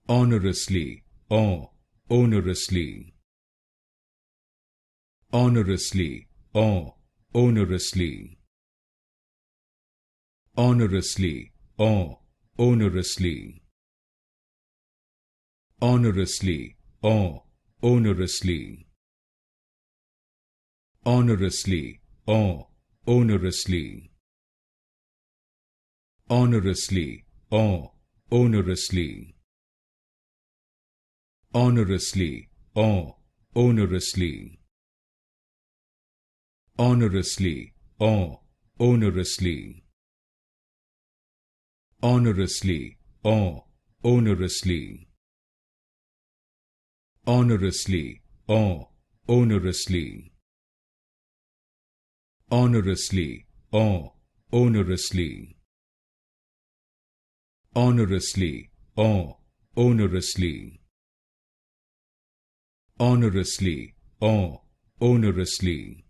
Onerously or onerously. Onerously or onerously. Onerously or onerously. Onerously or onerously. Onerously or onerously. Onerously or onerously. Onerously or onerously. Onerously or onerously. Onerously or onerously. Onerously or onerously. Onerously or onerously. Onerously or onerously. Onerously or onerously.